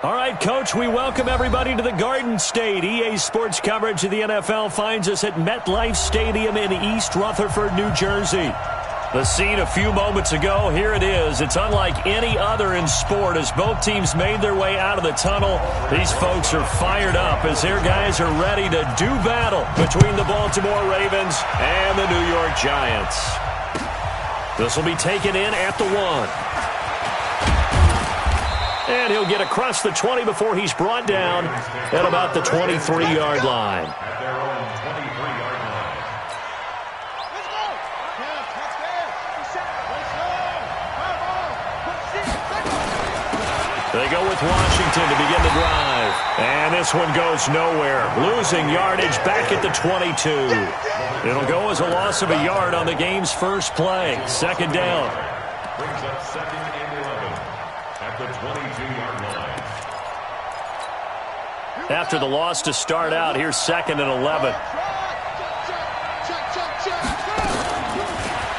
All right, Coach, we welcome everybody to the Garden State. EA Sports coverage of the NFL finds us at MetLife Stadium in East Rutherford, New Jersey. The scene a few moments ago, here it is. It's unlike any other in sport as both teams made their way out of the tunnel. These folks are fired up as their guys are ready to do battle between the Baltimore Ravens and the New York Giants. This will be taken in at the 1. And he'll get across the 20 before he's brought down at about the 23-yard line. They go with Washington to begin the drive. And this one goes nowhere. Losing yardage back at the 22. It'll go as a loss of a yard on the game's first play. Second down. Brings up 2nd and 11 at the 22-yard line. After the loss to start out, here's 2nd and 11.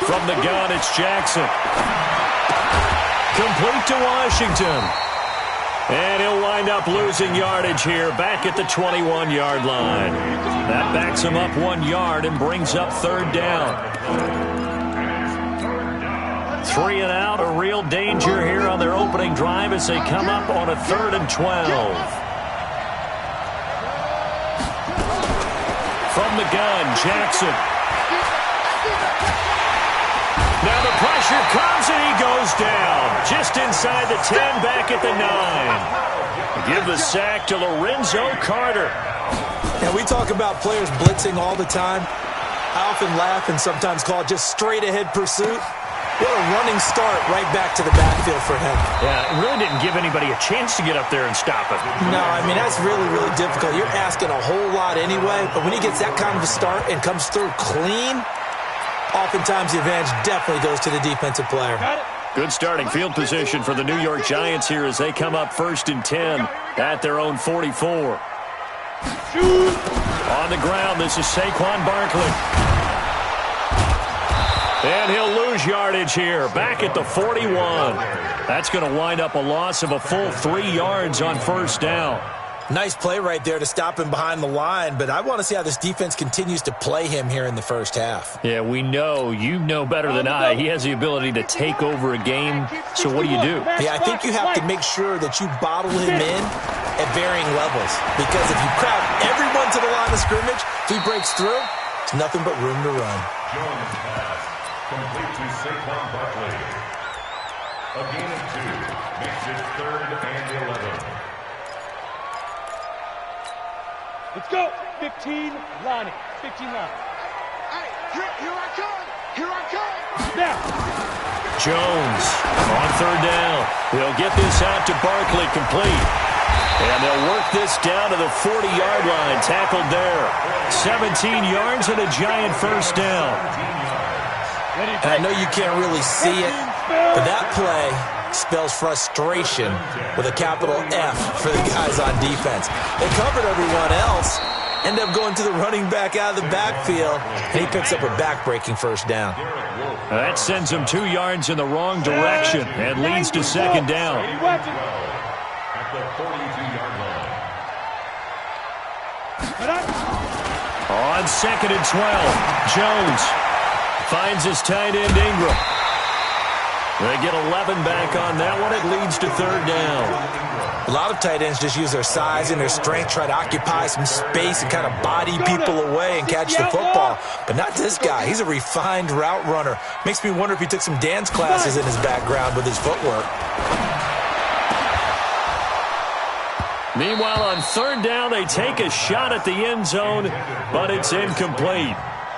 From the gun, it's Jackson. Complete to Washington. And he'll wind up losing yardage here back at the 21-yard line. That backs him up 1 yard and brings up 3rd down. 3 and out, a real danger here on their opening drive as they come up on a 3rd and 12. From the gun, Jackson. Now the pressure comes and he goes down. Just inside the 10, back at the 9. Give the sack to Lorenzo Carter. And we talk about players blitzing all the time. I often laugh and sometimes call it just straight ahead pursuit. What a running start right back to the backfield for him. Yeah, it really didn't give anybody a chance to get up there and stop him. No, I mean, that's really, really difficult. You're asking a whole lot anyway, but when he gets that kind of a start and comes through clean, oftentimes the advantage definitely goes to the defensive player. Good starting field position for the New York Giants here as they come up 1st and 10 at their own 44. On the ground, this is Saquon Barkley. And he'll lose yardage here, back at the 41. That's going to wind up a loss of a full 3 yards on 1st down. Nice play right there to stop him behind the line, but I want to see how this defense continues to play him here in the first half. Yeah, we know. You know better than I. He has the ability to take over a game, so what do you do? Yeah, I think you have to make sure that you bottle him in at varying levels, because if you crowd everyone to the line of scrimmage, if he breaks through, it's nothing but room to run. Jones pass, complete to Saquon Barkley. A gain of 2 makes it 3rd and 11. Let's go. 15, Lonnie. 15, Lonnie. Hey, here I come. Here I come. Now. Jones on 3rd down. They'll get this out to Barkley complete. And they'll work this down to the 40-yard line. Tackled there. 17 yards and a giant first down. And I know you can't really see it, but that play spells frustration with a capital F for the guys on defense. They covered everyone else, end up going to the running back out of the backfield, and he picks up a back-breaking 1st down. That sends him 2 yards in the wrong direction and leads to 2nd down. At the 42-yard line. On 2nd and 12, Jones finds his tight end Ingram. They get 11 back on that one. It leads to 3rd down. A lot of tight ends just use their size and their strength, try to occupy some space and kind of body people away and catch the football. But not this guy. He's a refined route runner. Makes me wonder if he took some dance classes in his background with his footwork. Meanwhile, on 3rd down, they take a shot at the end zone, but it's incomplete.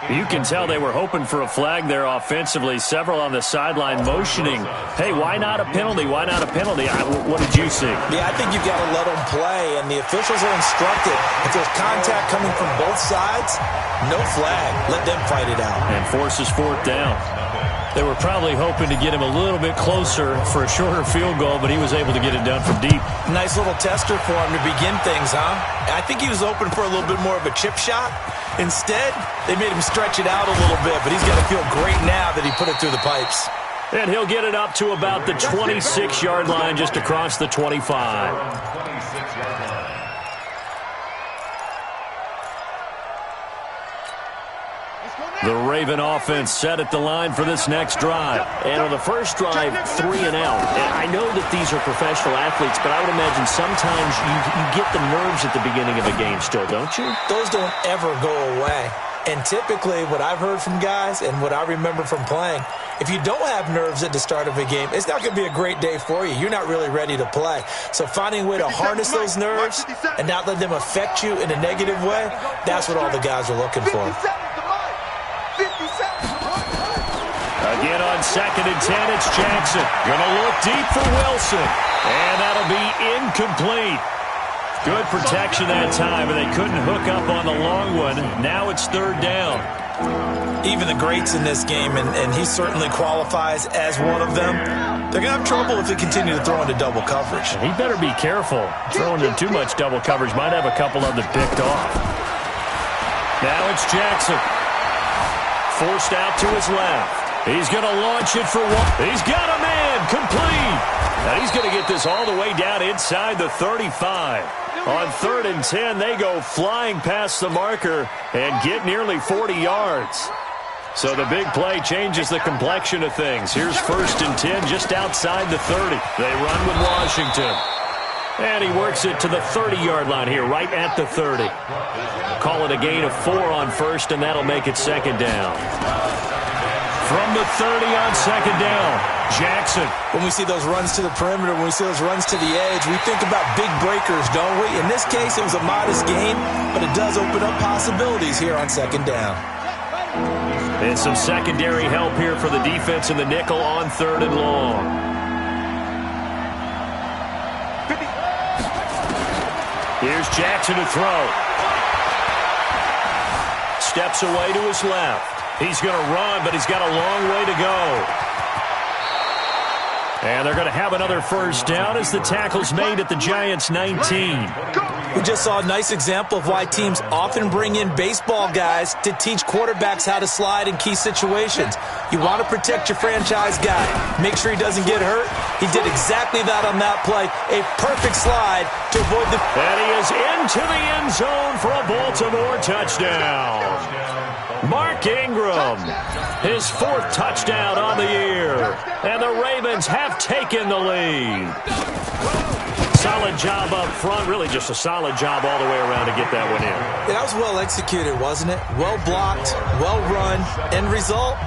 You can tell they were hoping for a flag there offensively. Several on the sideline motioning, hey, why not a penalty? Why not a penalty? What did you see? Yeah, I think you've got to let them play, and the officials are instructed. If there's contact coming from both sides, no flag. Let them fight it out. And forces 4th down. They were probably hoping to get him a little bit closer for a shorter field goal, but he was able to get it done from deep. Nice little tester for him to begin things, huh? I think he was open for a little bit more of a chip shot. Instead, they made him stretch it out a little bit, but he's got to feel great now that he put it through the pipes. And he'll get it up to about the 26-yard line, just across the 25. 26-yard line. The Raven offense set at the line for this next drive. And on the first drive, 3 and out. And I know that these are professional athletes, but I would imagine sometimes you get the nerves at the beginning of a game still, don't you? Those don't ever go away. And typically, what I've heard from guys and what I remember from playing, if you don't have nerves at the start of a game, it's not going to be a great day for you. You're not really ready to play. So finding a way to harness those nerves and not let them affect you in a negative way, that's what all the guys are looking for. Again on 2nd and 10, it's Jackson. Gonna look deep for Wilson. And that'll be incomplete. Good protection that time, but they couldn't hook up on the long one. Now it's 3rd down. Even the greats in this game, and he certainly qualifies as one of them, they're going to have trouble if they continue to throw into double coverage. He better be careful. Throwing into too much double coverage might have a couple of them picked off. Now it's Jackson. Forced out to his left. He's going to launch it for one. He's got a man. Complete. And he's going to get this all the way down inside the 35. On 3rd and 10, they go flying past the marker and get nearly 40 yards. So the big play changes the complexion of things. Here's 1st and 10 just outside the 30. They run with Washington. And he works it to the 30-yard line here, right at the 30. Call it a gain of 4 on 1st, and that'll make it 2nd down. From the 30 on 2nd down, Jackson. When we see those runs to the perimeter, when we see those runs to the edge, we think about big breakers, don't we? In this case, it was a modest gain, but it does open up possibilities here on 2nd down. And some secondary help here for the defense in the nickel on 3rd and long. Here's Jackson to throw. Steps away to his left. He's going to run, but he's got a long way to go. And they're going to have another 1st down as the tackle's made at the Giants' 19. We just saw a nice example of why teams often bring in baseball guys to teach quarterbacks how to slide in key situations. You want to protect your franchise guy. Make sure he doesn't get hurt. He did exactly that on that play. A perfect slide to avoid the... And he is into the end zone for a Baltimore touchdown. Mark Ingram, his 4th touchdown on the year. And the Ravens have taken the lead. Solid job up front. Really just a solid job all the way around to get that one in. That was well executed, wasn't it? Well blocked, well run. End result,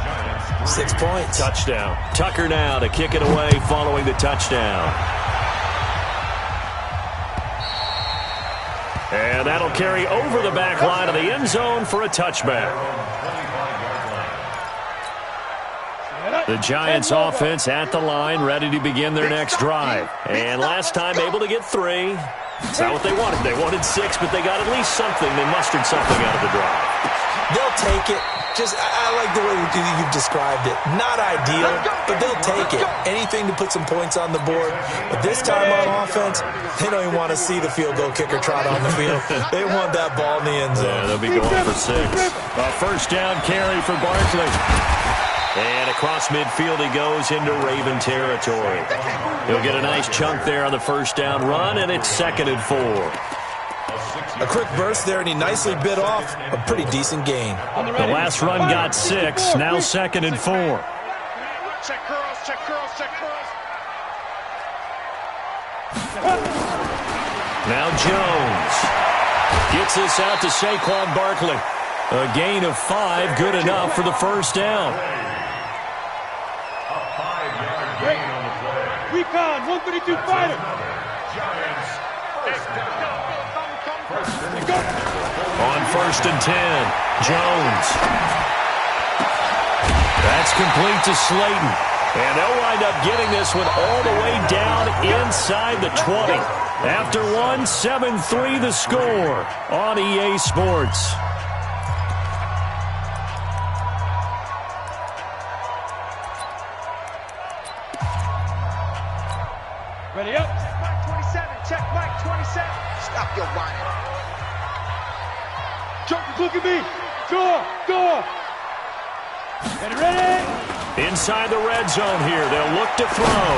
6 points. Touchdown. Tucker now to kick it away following the touchdown. And that'll carry over the back line of the end zone for a touchback. The Giants offense at the line, ready to begin their next drive. And last time able to get 3. It's not what they wanted. They wanted 6, but they got at least something. They mustered something out of the drive. They'll take it. I like the way you've described it. Not ideal, but they'll take it. Anything to put some points on the board. But this time on offense, they don't even want to see the field goal kicker trot on the field. They want that ball in the end zone. Yeah, they'll be going for 6. A 1st down carry for Barkley. And across midfield he goes into Raven territory. He'll get a nice chunk there on the 1st down run, and it's 2nd and 4. A quick burst there, and he nicely bit off a pretty decent gain. The last run got 6, now 2nd and 4. Check curls, check curls, check curls. Now Jones gets this out to Saquon Barkley. A gain of 5, good enough for the 1st down. A 5-yard gain on the play. Recon, 132 fighter. Giants, first down. On 1st and 10, Jones. That's complete to Slayton. And they'll wind up getting this one all the way down inside the 20. After 1, 7-3 the score on EA Sports. Ready up. Check Mike 27, check Mike 27. Stop your whining. Jokers, look at me. Door. Ready. Inside the red zone here. They'll look to throw.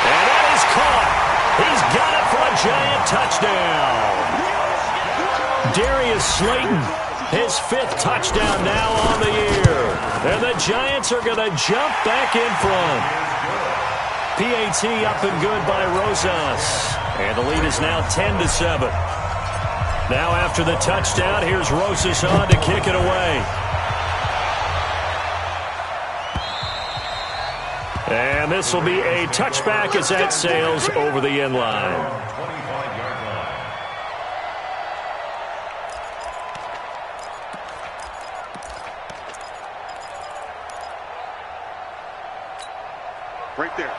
And that is caught. He's got it for a Giant touchdown. Darius Slayton, his 5th touchdown now on the year. And the Giants are going to jump back in front. PAT up and good by Rosas. And the lead is now 10-7. Now after the touchdown, here's Rosas on to kick it away. And this will be a touchback as that sails over the end line.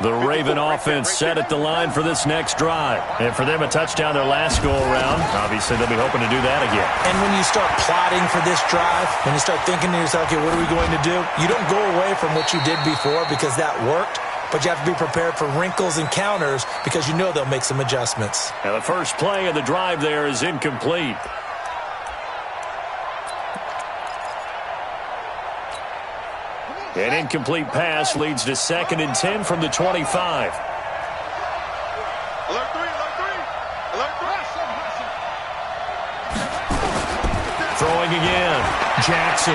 The Raven offense set at the line for this next drive. And for them, a touchdown their last go-around. Obviously, they'll be hoping to do that again. And when you start plotting for this drive, when you start thinking to yourself, okay, what are we going to do? You don't go away from what you did before because that worked, but you have to be prepared for wrinkles and counters because you know they'll make some adjustments. Now, the first play of the drive there is incomplete. An incomplete pass leads to 2nd and 10 from the 25. Alert 3, alert 3. Throwing again. Jackson.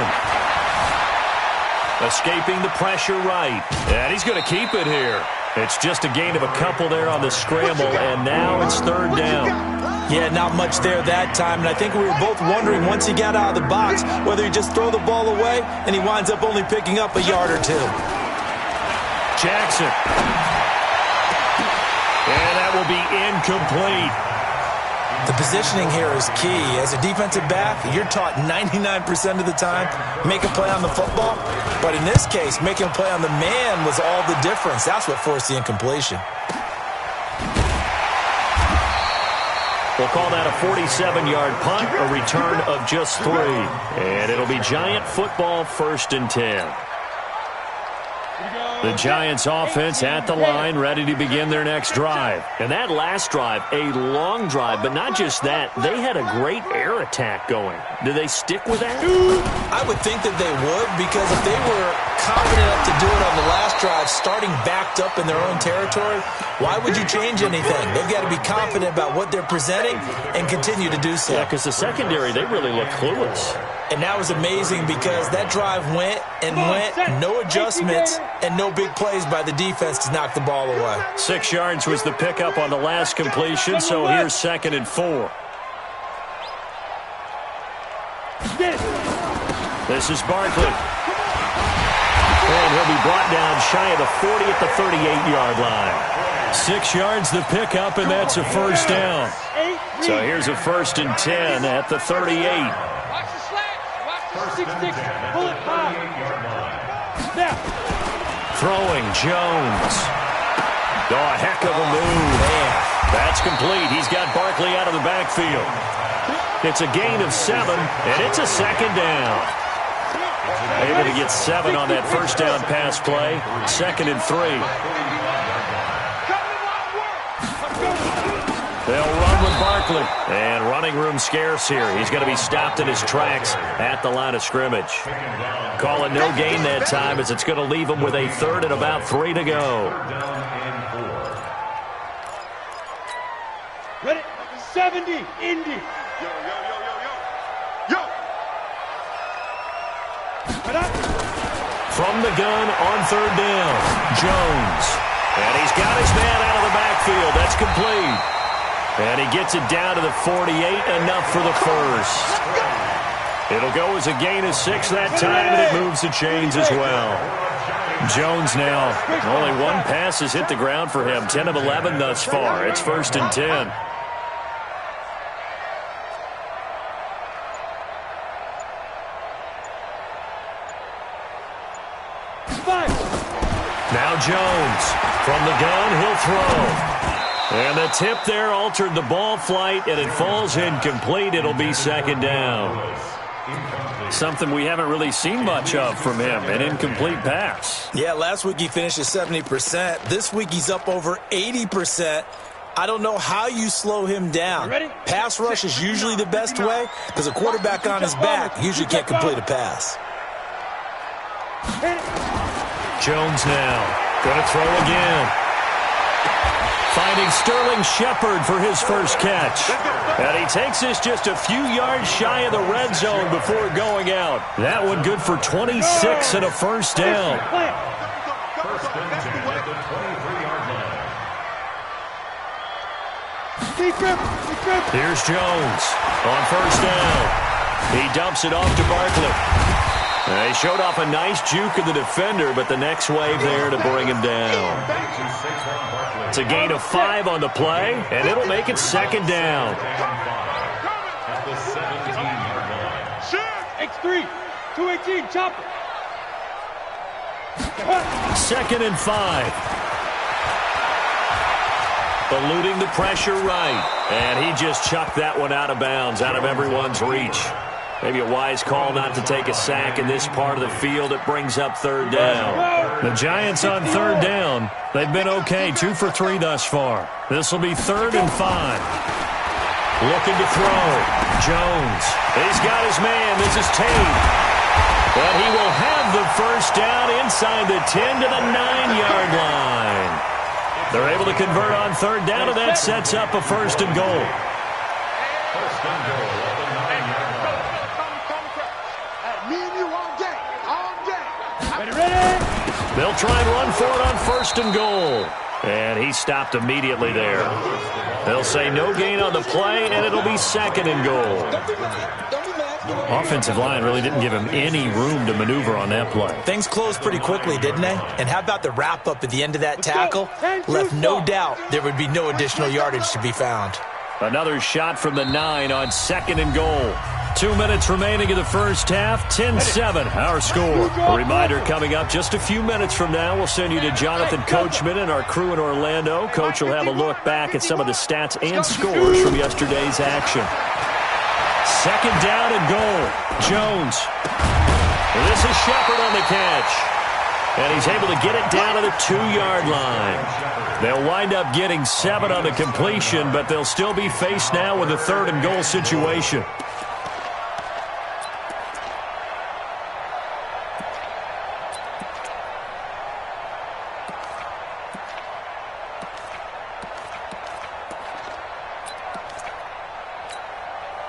Escaping the pressure right. And he's going to keep it here. It's just a gain of a couple there on the scramble, and now it's 3rd down. Yeah, not much there that time, and I think we were both wondering once he got out of the box whether he just throw the ball away and he winds up only picking up a yard or 2. Jackson. And that will be incomplete. The positioning here is key. As a defensive back, you're taught 99% of the time, make a play on the football. But in this case, making a play on the man was all the difference. That's what forced the incompletion. We'll call that a 47-yard punt, a return of just 3. And it'll be Giant football, 1st and 10. The Giants offense at the line, ready to begin their next drive. And that last drive, a long drive, but not just that. They had a great air attack going. Do they stick with that? I would think that they would, because if they were confident enough to do it on the last drive, starting backed up in their own territory, why would you change anything? They've got to be confident about what they're presenting and continue to do so. Yeah, because the secondary, they really look clueless. And that was amazing because that drive went and went, no adjustments, and no big plays by the defense to knock the ball away. 6 yards was the pickup on the last completion, so here's 2nd and 4. This is Barkley. And he'll be brought down shy of the 40 at the 38-yard line. 6 yards the pickup, and that's a 1st down. So here's a 1st and 10 at the 38. Throwing Jones. Oh, a heck of a move. That's complete. He's got Barkley out of the backfield. It's a gain of 7, and it's a 2nd down. Able to get 7 on that 1st down pass play. 2nd and 3. They'll run with Barkley. And running room scarce here. He's going to be stopped in his tracks at the line of scrimmage. Call it no gain that time, as it's going to leave him with a 3rd and about 3 to go. Ready? 70, Indy. Yo. From the gun on 3rd down, Jones. And he's got his man out of the backfield. That's complete. And he gets it down to the 48, enough for the 1st. It'll go as a gain of 6 that time, and it moves the chains as well. Jones now, only 1 pass has hit the ground for him. 10 of 11 thus far. It's 1st and 10. Now Jones. From the gun, he'll throw. And the tip there altered the ball flight, and it falls incomplete. It'll be 2nd down. Something we haven't really seen much of from him, an incomplete pass. Yeah, last week he finished at 70%. This week he's up over 80%. I don't know how you slow him down. Pass rush is usually the best way because a quarterback on his back usually can't complete a pass. Jones now. Going to throw again. Finding Sterling Shepard for his first catch. And he takes this just a few yards shy of the red zone before going out. That one good for 26 and a first down. First and 10 at the 23-yard line. Here's Jones on first down. He dumps it off to Barkley. He showed off a nice juke of the defender, but the next wave there to bring him down. It's a gain of 5 on the play, and it'll make it second down. At the 17-yard line. X3, 218, chopper. Second and 5. Eluding the pressure right. And he just chucked that one out of bounds, out of everyone's reach. Maybe a wise call not to take a sack in this part of the field. It brings up third down. The Giants on third down. They've been okay, 2 for 3 thus far. This will be 3rd and 5. Looking to throw. Jones. He's got his man. This is Tate. But he will have the first down inside the 10 to the 9-yard line. They're able to convert on third down, and that sets up a 1st and goal. First and goal at the 9-yard line. Me and you all day. All day. Ready? They'll try and run for it on 1st and goal. And he stopped immediately there. They'll say no gain on the play, and it'll be 2nd and goal. Offensive line really didn't give him any room to maneuver on that play. Things closed pretty quickly, didn't they? And how about the wrap-up at the end of that tackle? Left no doubt there would be no additional yardage to be found. Another shot from the 9 on 2nd and goal. 2 minutes remaining in the first half. 10-7, our score. A reminder coming up just a few minutes from now. We'll send you to Jonathan Coachman and our crew in Orlando. Coach will have a look back at some of the stats and scores from yesterday's action. 2nd down and goal. Jones. This is Shepard on the catch. And he's able to get it down to the 2-yard line. They'll wind up getting 7 on the completion, but they'll still be faced now with a 3rd and goal situation.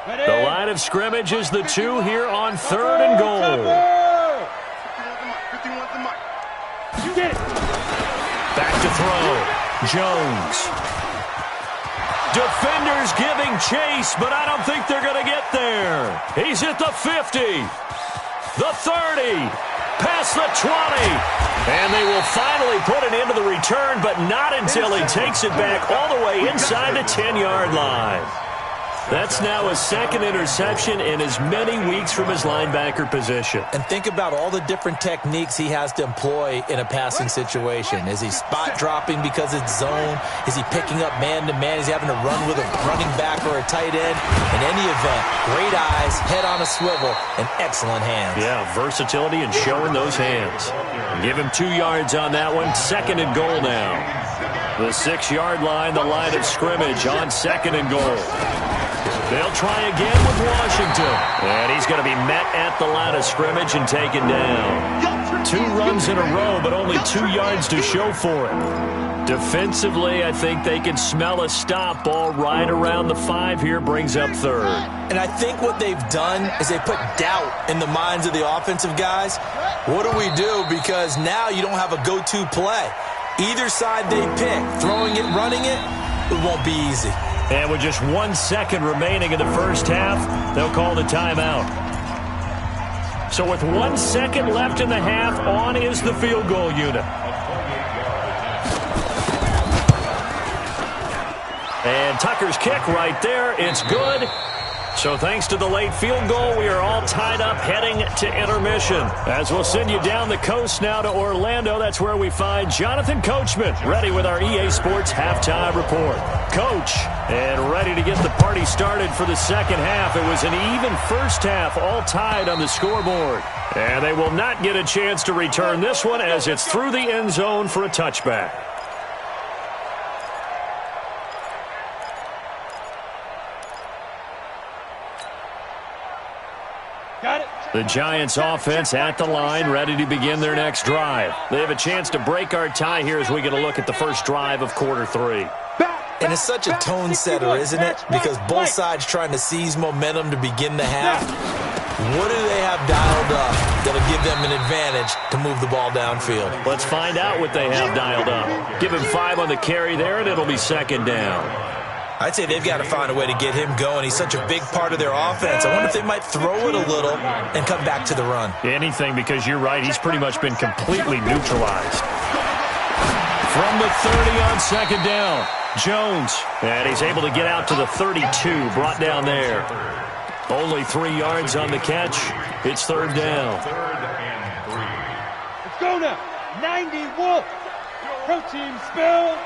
The line of scrimmage is the 2 here on 3rd and goal. Back to throw. Jones. Defenders giving chase, but I don't think they're going to get there. He's at the 50, the 30, past the 20. And they will finally put an end to the return, but not until he takes it back all the way inside the 10-yard line. That's now his 2nd interception in as many weeks from his linebacker position. And think about all the different techniques he has to employ in a passing situation. Is he spot dropping because it's zone? Is he picking up man-to-man? Is he having to run with a running back or a tight end? In any event, great eyes, head on a swivel, and excellent hands. Yeah, versatility and showing those hands. Give him 2 yards on that one. 2nd and goal now. The 6-yard line, the line of scrimmage on 2nd and goal. They'll try again with Washington. And he's going to be met at the line of scrimmage and taken down. 2 runs in a row, but only 2 yards to show for it. Defensively, I think they can smell a stop. Ball right around the 5 here brings up 3rd. And I think what they've done is they put doubt in the minds of the offensive guys. What do we do? Because now you don't have a go-to play. Either side they pick, throwing it, running it, it won't be easy. And with just 1 second remaining in the first half, they'll call the timeout. So with 1 second left in the half, on is the field goal unit. And Tucker's kick right there. It's good. So thanks to the late field goal, we are all tied up heading to intermission. As we'll send you down the coast now to Orlando, that's where we find Jonathan Coachman, ready with our EA Sports halftime report. Coach, and ready to get the party started for the second half. It was an even first half, all tied on the scoreboard. And they will not get a chance to return this one as it's through the end zone for a touchback. The Giants offense at the line, ready to begin their next drive. They have a chance to break our tie here as we get a look at the first drive of quarter 3. And it's such a tone setter, isn't it? Because both sides trying to seize momentum to begin the half. What do they have dialed up that'll give them an advantage to move the ball downfield? Let's find out what they have dialed up. Give him 5 on the carry there, and it'll be second down. I'd say they've got to find a way to get him going. He's such a big part of their offense. I wonder if they might throw it a little and come back to the run. Anything, because you're right. He's pretty much been completely neutralized. From the 30 on second down, Jones. And he's able to get out to the 32, brought down there. Only 3 yards on the catch. It's third down. Let's go now. 90 Wolf. Protein spill.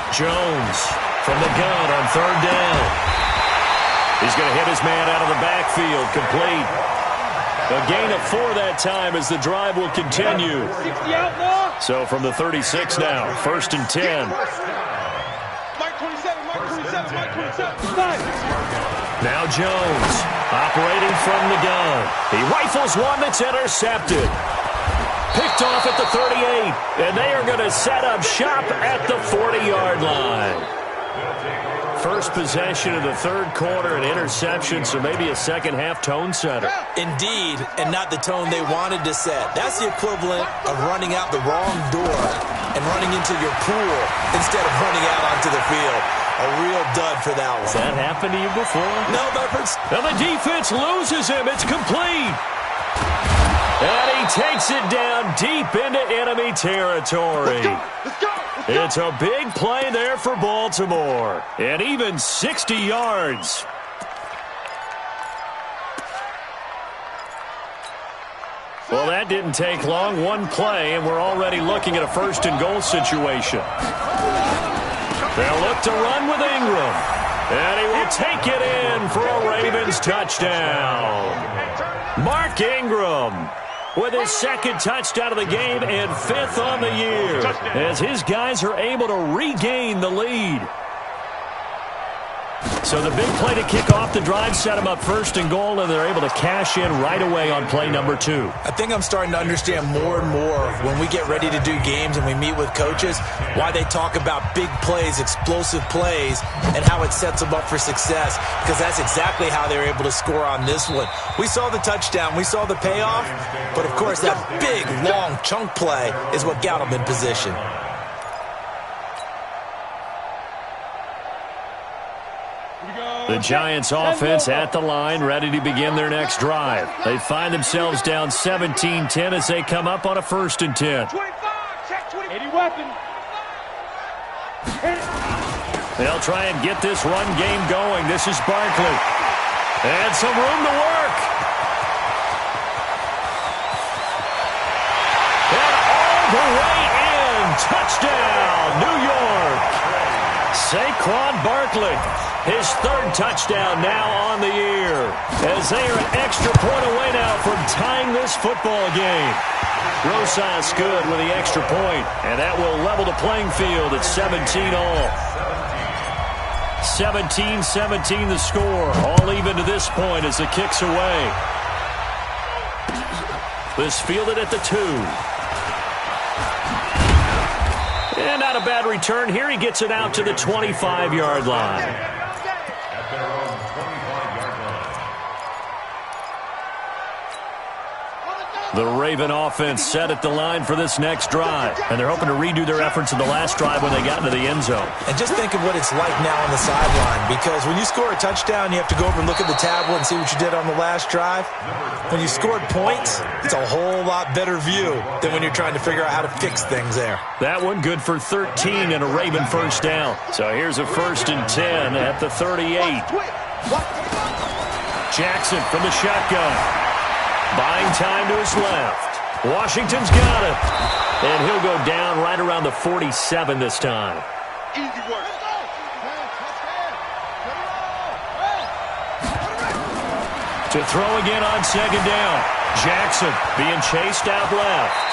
Jones from the gun on third down. He's going to hit his man out of the backfield. Complete. A gain of 4 that time as the drive will continue. So from the 36 now, first and 10. Now Jones operating from the gun. He rifles one that's intercepted. Picked off at the 38, and they are going to set up shop at the 40-yard line. First possession of the third quarter, an interception, so maybe a second-half tone setter. Indeed, and not the tone they wanted to set. That's the equivalent of running out the wrong door and running into your pool instead of running out onto the field. A real dud for that one. Has that happened to you before? No, but now the defense loses him. It's complete. And he takes it down deep into enemy territory. Let's go. It's a big play there for Baltimore. And even 60 yards. Well, that didn't take long. One play, and we're already looking at a first and goal situation. They'll look to run with Ingram. And he will take it in for a Ravens touchdown. Mark Ingram with his second touchdown of the game and 5th on the year as his guys are able to regain the lead. So the big play to kick off the drive set them up first and goal, and they're able to cash in right away on play number 2. I think I'm starting to understand more and more when we get ready to do games and we meet with coaches why they talk about big plays, explosive plays, and how it sets them up for success, because that's exactly how they're able to score on this one. We saw the touchdown, we saw the payoff, but of course that big, long chunk play is what got them in position. The Giants offense at the line, ready to begin their next drive. They find themselves down 17-10 as they come up on a first and 10. 25, check 20. 80 weapon. They'll try and get this run game going. This is Barkley. And some room to work. And all the way in. Touchdown, New York. Saquon Barkley. His 3rd touchdown now on the year, as they are an extra point away now from tying this football game. Rosas good with the extra point, and that will level the playing field at 17-all. 17-17 the score, all even to this point as the kick's away. This fielded at the 2. And not a bad return here. He gets it out to the 25-yard line. The Raven offense set at the line for this next drive. And they're hoping to redo their efforts in the last drive when they got into the end zone. And just think of what it's like now on the sideline. Because when you score a touchdown, you have to go over and look at the tablet and see what you did on the last drive. When you scored points, it's a whole lot better view than when you're trying to figure out how to fix things there. That one good for 13 and a Raven first down. So here's a first and 10 at the 38. Jackson from the shotgun. Buying time to his left. Washington's got it. And he'll go down right around the 47 this time. Easy work. To throw again on second down. Jackson being chased out left.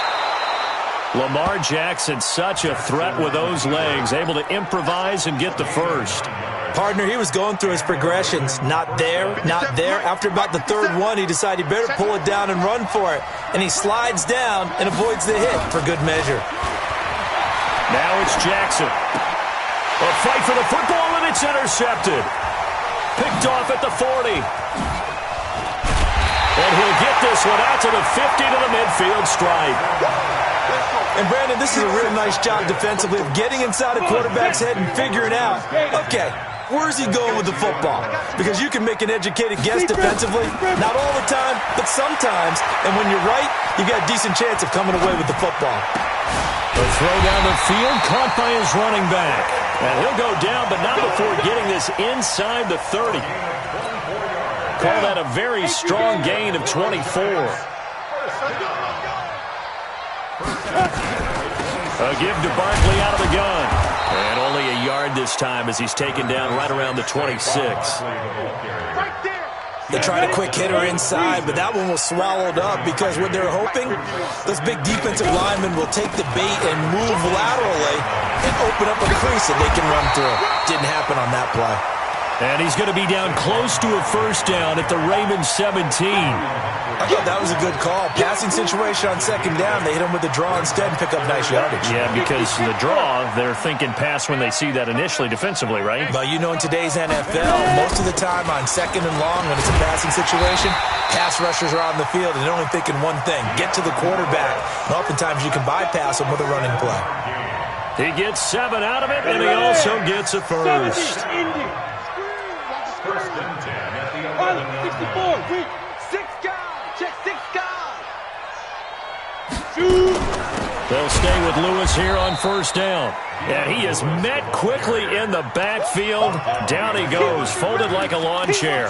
Lamar Jackson, such a threat with those legs, able to improvise and get the first. Partner, he was going through his progressions. Not there, not there. After about the third one, he decided he better pull it down and run for it. And he slides down and avoids the hit for good measure. Now it's Jackson. A fight for the football, and it's intercepted. Picked off at the 40. And he'll get this one out to the 50 to the midfield stripe. And, Brandon, this is a real nice job defensively of getting inside a quarterback's head and figuring out, okay, where's he going with the football? Because you can make an educated guess defensively. Not all the time, but sometimes. And when you're right, you got a decent chance of coming away with the football. A throw down the field, caught by his running back. And he'll go down, but not before getting this inside the 30. Call that a very strong gain of 24. A give to Barkley out of the gun. And only a yard this time as he's taken down right around the 26. They tried a quick hitter inside, but that one was swallowed up because what they're hoping, those big defensive linemen will take the bait and move laterally and open up a crease that they can run through. Didn't happen on that play. And he's going to be down close to a first down at the Ravens 17. I thought that was a good call. Passing situation on second down. They hit him with the draw instead and pick up nice yardage. Yeah, because the draw, they're thinking pass when they see that initially defensively, right? But you know, in today's NFL, most of the time on second and long when it's a passing situation, pass rushers are on the field and they're only thinking one thing, get to the quarterback. And oftentimes you can bypass them with a running play. He gets 7 out of it, and he also gets a first. First and 10 at the 11-yard line. 6 guys. Check 6 guys. They'll stay with Lewis here on first down. And he is met quickly in the backfield. Down he goes, folded like a lawn chair.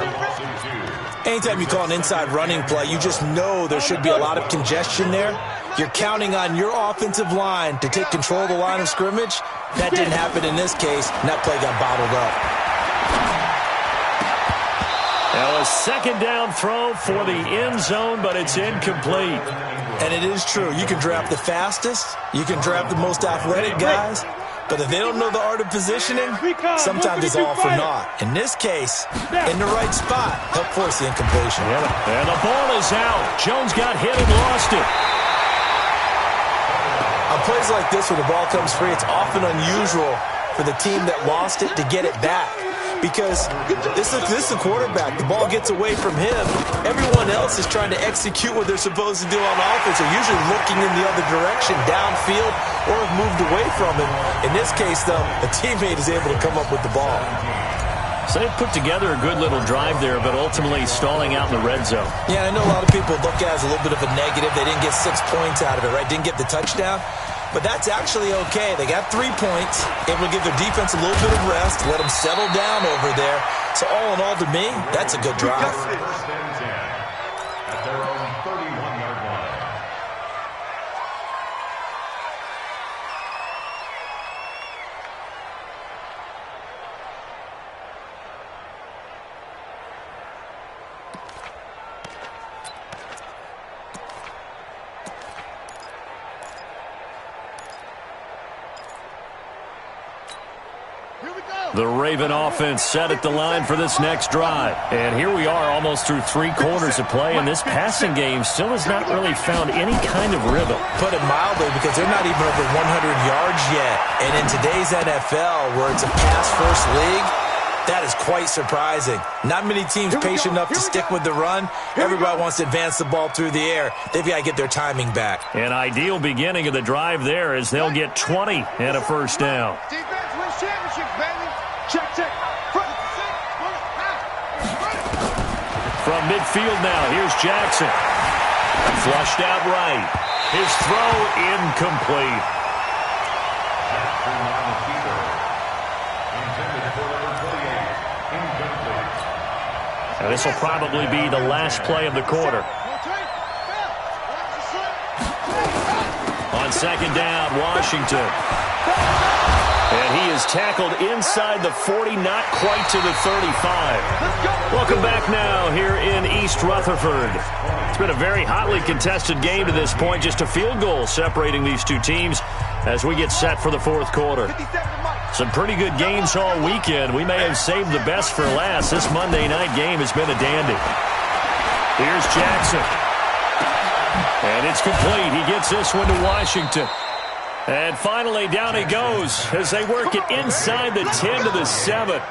Anytime you call an inside running play, you just know there should be a lot of congestion there. You're counting on your offensive line to take control of the line of scrimmage. That didn't happen in this case, and that play got bottled up. Now a second down throw for the end zone, but it's incomplete. And it is true. You can draft the fastest. You can draft the most athletic guys. But if they don't know the art of positioning, sometimes it's all for naught. In this case, in the right spot, help force the incompletion. And the ball is out. Jones got hit and lost it. On plays like this where the ball comes free, it's often unusual for the team that lost it to get it back. Because this is the quarterback. The ball gets away from him. Everyone else is trying to execute what they're supposed to do on offense. They're usually looking in the other direction, downfield, or have moved away from him. In this case, though, a teammate is able to come up with the ball. So they put together a good little drive there, but ultimately stalling out in the red zone. Yeah, I know a lot of people look at it as a little bit of a negative. They didn't get 6 points out of it, right? Didn't get the touchdown. But that's actually okay. They got 3 points, able to give their defense a little bit of rest, let them settle down over there. So all in all, to me, that's a good drive. First and 10 at their own 31-yard line. The Raven offense set at the line for this next drive. And here we are almost through 3 quarters of play, and this passing game still has not really found any kind of rhythm. Put it mildly, because they're not even over 100 yards yet. And in today's NFL, where it's a pass-first league, that is quite surprising. Not many teams patient enough to stick with the run. Everybody wants to advance the ball through the air. They've got to get their timing back. An ideal beginning of the drive there as they'll get 20 and a first down. Defense wins championships, baby. Check, check. Front. From midfield now, here's Jackson. Flushed out right. His throw incomplete. Now this will probably be the last play of the quarter. On On second down, Washington. And he is tackled inside the 40, not quite to the 35. Welcome back now here in East Rutherford. It's been a very hotly contested game to this point. Just a field goal separating these two teams as we get set for the fourth quarter. Some pretty good games all weekend. We may have saved the best for last. This Monday night game has been a dandy. Here's Jackson. And it's complete. He gets this one to Washington. And finally, down he goes as they work it inside the 10 to the 7.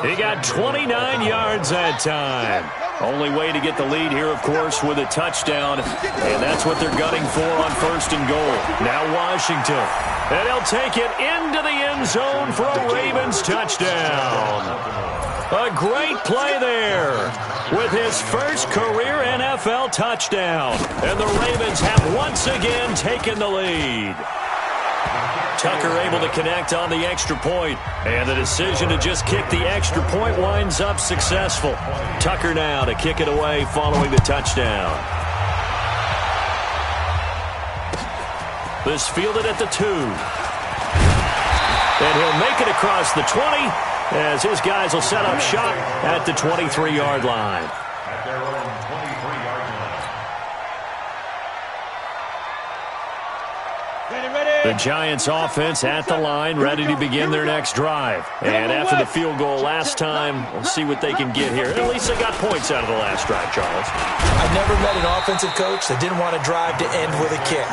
He got 29 yards that time. Only way to get the lead here, of course, with a touchdown. And that's what they're gunning for on first and goal. Now Washington. And he'll take it into the end zone for a Ravens touchdown. A great play there with his first career NFL touchdown. And the Ravens have once again taken the lead. Tucker able to connect on the extra point, and the decision to just kick the extra point winds up successful. Tucker now to kick it away following the touchdown. This fielded at the 2. And he'll make it across the 20 as his guys will set up shop at the 23-yard line. At their own 23-yard line. The Giants offense at the line, ready to begin their next drive. And after the field goal last time, we'll see what they can get here. At least they got points out of the last drive, Charles. I never met an offensive coach that didn't want to drive to end with a kick.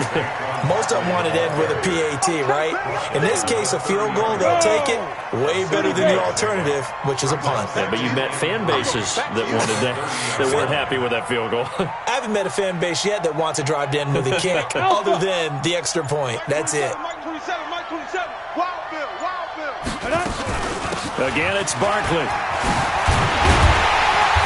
Most of them wanted to end with a PAT, right? In this case, a field goal, they'll take it. Way better than the alternative, which is a punt. Yeah, but you've met fan bases that wanted that weren't happy with that field goal. I haven't met a fan base yet that wants to drive to end with a kick, other than the extra point. That's it. Again, it's Barkley.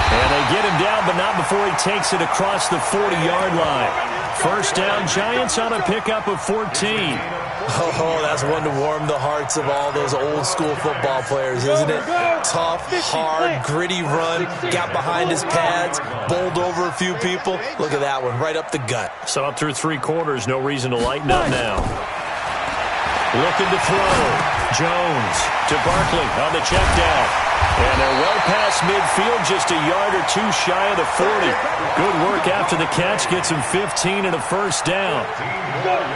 And they get him down, but not before he takes it across the 40-yard line. First down, Giants on a pickup of 14. Oh, that's one to warm the hearts of all those old-school football players, isn't it? Tough, hard, gritty run, got behind his pads, bowled over a few people. Look at that one, right up the gut. So up through 3 quarters, no reason to lighten up now. Looking to throw. Jones to Barkley on the check down. And they're well past midfield, just a yard or 2 shy of the 40. Good work after the catch, gets him 15 and a first down.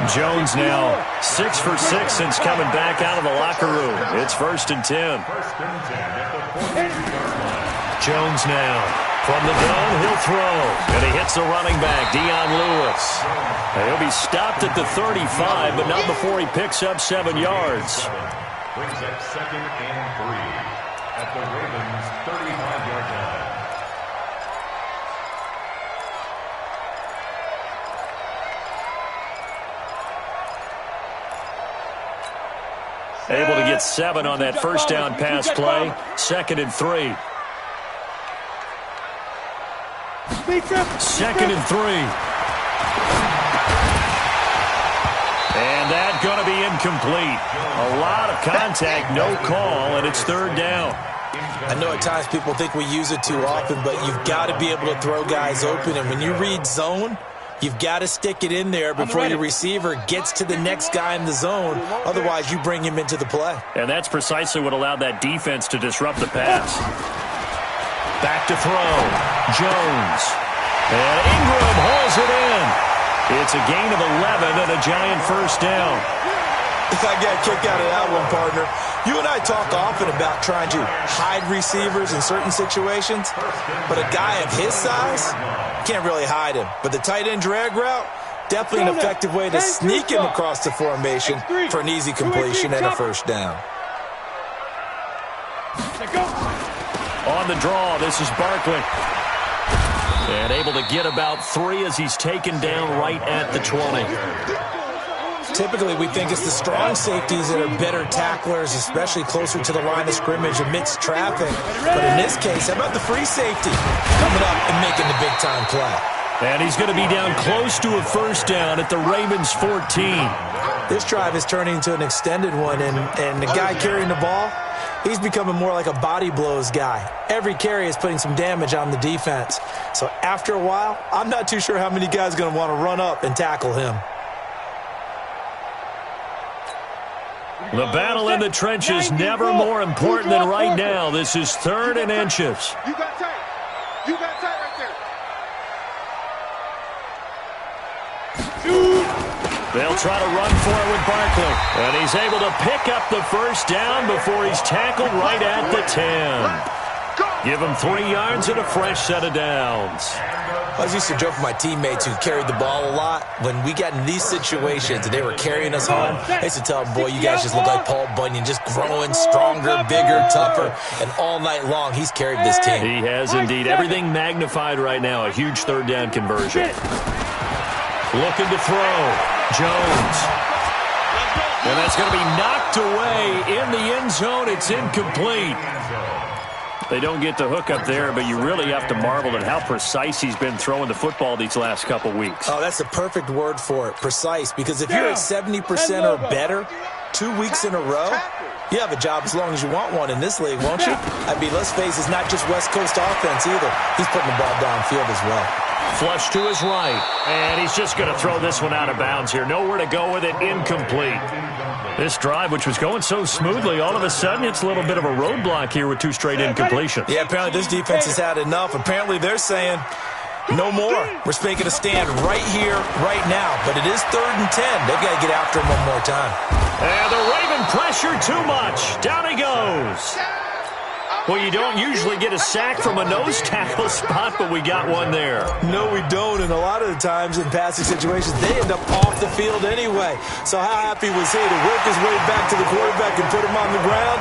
Jones now 6 for 6 since coming back out of the locker room. It's 1st and 10. Jones now from the gun, he'll throw. And he hits the running back, Dion Lewis. And he'll be stopped at the 35, but not before he picks up 7 yards. Brings up 2nd and 3. At the Ravens' 35-yard line. Able to get 7 on that first down pass play. 2nd and 3. 2nd and 3. And that's going to be incomplete. A lot of contact, no call, and it's 3rd down. I know at times people think we use it too often, but you've got to be able to throw guys open. And when you read zone, you've got to stick it in there before your receiver gets to the next guy in the zone. Otherwise, you bring him into the play. And that's precisely what allowed that defense to disrupt the pass. Back to throw. Jones. And Ingram hauls it in. It's a gain of 11 and a Giant first down. I got a kick out of that one, partner. You and I talk often about trying to hide receivers in certain situations, but a guy of his size can't really hide him. But the tight end drag route, definitely an effective way to sneak him across the formation for an easy completion and a first down. On the draw, this is Barkley. And able to get about 3 as he's taken down right at the 20. Typically, we think it's the strong safeties that are better tacklers, especially closer to the line of scrimmage amidst traffic. But in this case, how about the free safety coming up and making the big-time play? And he's going to be down close to a first down at the Ravens' 14. This drive is turning into an extended one, and the guy carrying the ball, he's becoming more like a body blows guy. Every carry is putting some damage on the defense. So after a while, I'm not too sure how many guys are going to want to run up and tackle him. The battle in the trenches never more important than right now. This is 3rd and inches. You got tight. You got tight right there. They'll try to run for it with Barkley. And he's able to pick up the first down before he's tackled right at the 10. Give him 3 yards and a fresh set of downs. I used to joke with my teammates who carried the ball a lot. When we got in these situations and they were carrying us home, I used to tell them, boy, you guys just look like Paul Bunyan, just growing stronger, bigger, tougher. And all night long, he's carried this team. He has indeed. Everything magnified right now. A huge 3rd down conversion. Looking to throw. Jones. And that's going to be knocked away in the end zone. It's incomplete. They don't get the hook up there, but you really have to marvel at how precise he's been throwing the football these last couple weeks. Oh, that's a perfect word for it, precise, because if you're at 70% or better 2 weeks in a row, you have a job as long as you want one in this league, won't you? I mean, let's face it, it's not just West Coast offense either. He's putting the ball downfield as well. Flush to his right, and he's just going to throw this one out of bounds here. Nowhere to go with it, incomplete. This drive, which was going so smoothly, all of a sudden it's a little bit of a roadblock here with 2 straight incompletions. Yeah, apparently this defense has had enough. Apparently they're saying, no more. We're making a stand right here, right now. But it is 3rd and 10. They've got to get after him one more time. And the Raven pressure too much. Down he goes. Well, you don't usually get a sack from a nose tackle spot, but we got one there. No, we don't, and a lot of the times in passing situations, they end up off the field anyway. So how happy was he to work his way back to the quarterback and put him on the ground?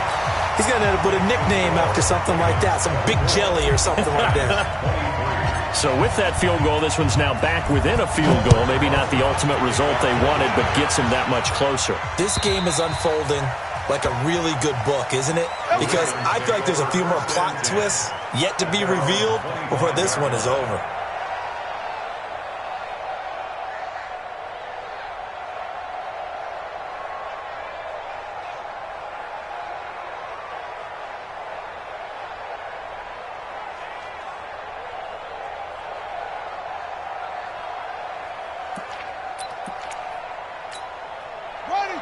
He's going to end up with a nickname after something like that, some Big Jelly or something like that. So with that field goal, this one's now back within a field goal. Maybe not the ultimate result they wanted, but gets him that much closer. This game is unfolding like a really good book, isn't it? Because I feel like there's a few more plot twists yet to be revealed before this one is over.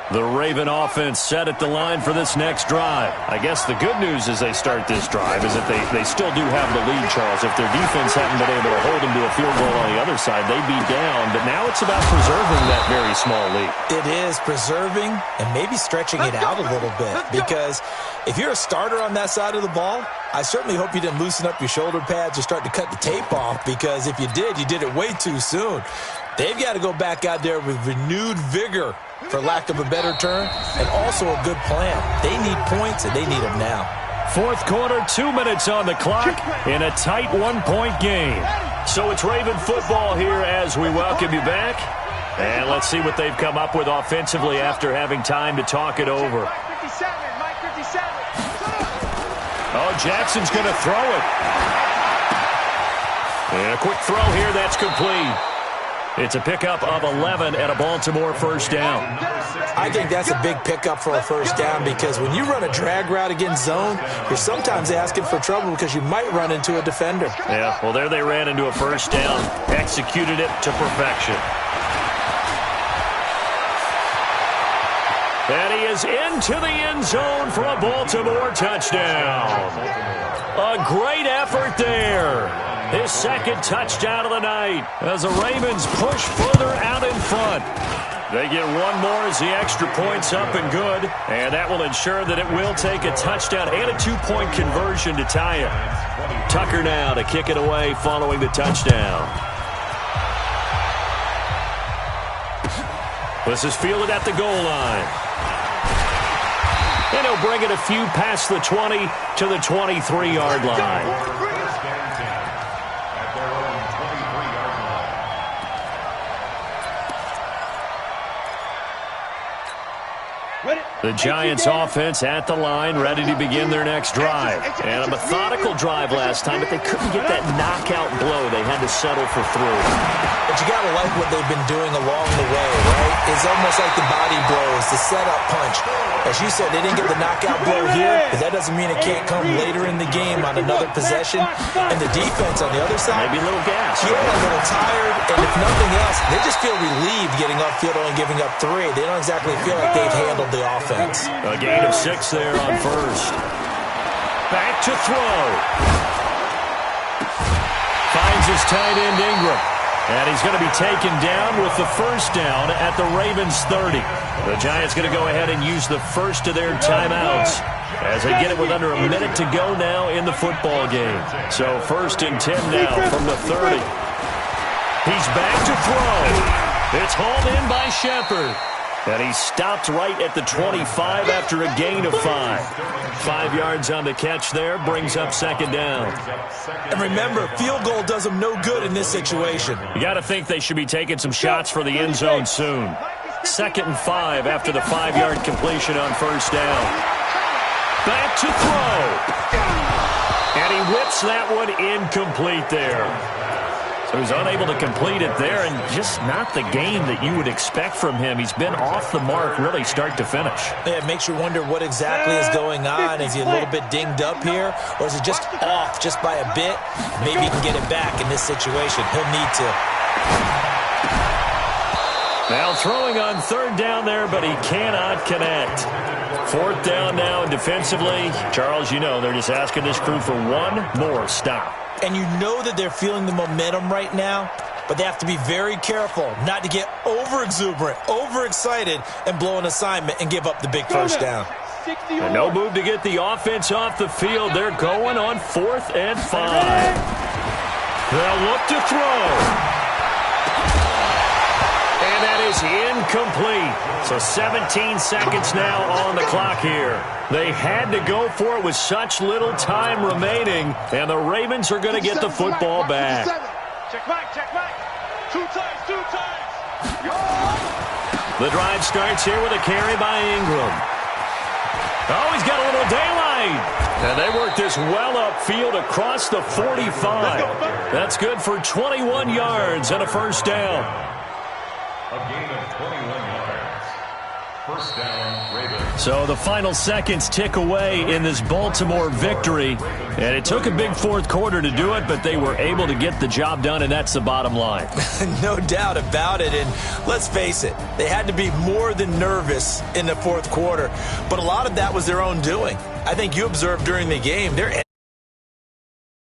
The Raven offense set at the line for this next drive. I guess the good news as they start this drive is that they still do have the lead, Charles. If their defense hadn't been able to hold them to a field goal on the other side, they'd be down. But now it's about preserving that very small lead. It is preserving and maybe stretching it out a little bit. Because if you're a starter on that side of the ball, I certainly hope you didn't loosen up your shoulder pads or start to cut the tape off. Because if you did it way too soon. They've got to go back out there with renewed vigor, for lack of a better term, and also a good plan. They need points, and they need them now. 4th quarter, 2 minutes on the clock in a tight 1-point game. So it's Raven football here as we welcome you back. And let's see what they've come up with offensively after having time to talk it over. Oh, Jackson's going to throw it. And a quick throw here, that's complete. It's a pickup of 11 and a Baltimore first down. I think that's a big pickup for a first down because when you run a drag route against zone, you're sometimes asking for trouble because you might run into a defender. Yeah, well, there they ran into a first down, executed it to perfection. And he is into the end zone for a Baltimore touchdown. A great effort there. His second touchdown of the night as the Ravens push further out in front. They get one more as the extra point's up and good, and that will ensure that it will take a touchdown and a 2-point conversion to tie it. Tucker now to kick it away following the touchdown. This is fielded at the goal line. And he'll bring it a few past the 20 to the 23-yard line. The Giants offense at the line, ready to begin their next drive. And a methodical drive last time, but they couldn't get that knockout blow. They had to settle for through. But you got to like what they've been doing along the way, right? It's almost like the body blows, the setup punch. As you said, they didn't get the knockout blow here, but that doesn't mean it can't come later in the game on another possession. And the defense on the other side, maybe a little gas. Yeah, a little tired, and if nothing else, they just feel relieved getting upfield only giving up 3. They don't exactly feel like they've handled unsettled the offense. A gain of 6 there on first. Back to throw. Finds his tight end Ingram. And he's going to be taken down with the first down at the Ravens 30. The Giants going to go ahead and use the first of their timeouts as they get it with under a minute to go now in the football game. So 1st and 10 now from the 30. He's back to throw. It's hauled in by Shepard. And he stopped right at the 25 after a gain of 5. 5 yards on the catch there, brings up 2nd down. And remember, field goal does them no good in this situation. You got to think they should be taking some shots for the end zone soon. 2nd and 5 after the 5-yard completion on 1st down. Back to throw. And he whips that one incomplete there. So he's unable to complete it there, and just not the game that you would expect from him. He's been off the mark really start to finish. Yeah, it makes you wonder what exactly is going on. Is he a little bit dinged up here, or is it just off just by a bit? Maybe he can get it back in this situation. He'll need to. Now throwing on 3rd down there, but he cannot connect. 4th down now, and defensively, Charles, you know, they're just asking this crew for one more stop. And you know that they're feeling the momentum right now, but they have to be very careful not to get over-exuberant, over-excited, and blow an assignment and give up the big first down. And no move to get the offense off the field. They're going on 4th and 5. They'll look to throw. And that is incomplete. So 17 seconds now on the clock here. They had to go for it with such little time remaining, and the Ravens are going to get the football back. Check back. 2 times. The drive starts here with a carry by Ingram. Oh, he's got a little daylight. And they work this well upfield across the 45. That's good for 21 yards and a 1st down. A gain of 21 yards. 1st down, Ravens. So the final seconds tick away in this Baltimore victory. And it took a big 4th quarter to do it, but they were able to get the job done, and that's the bottom line. No doubt about it. And let's face it, they had to be more than nervous in the 4th quarter. But a lot of that was their own doing. I think you observed during the game, they're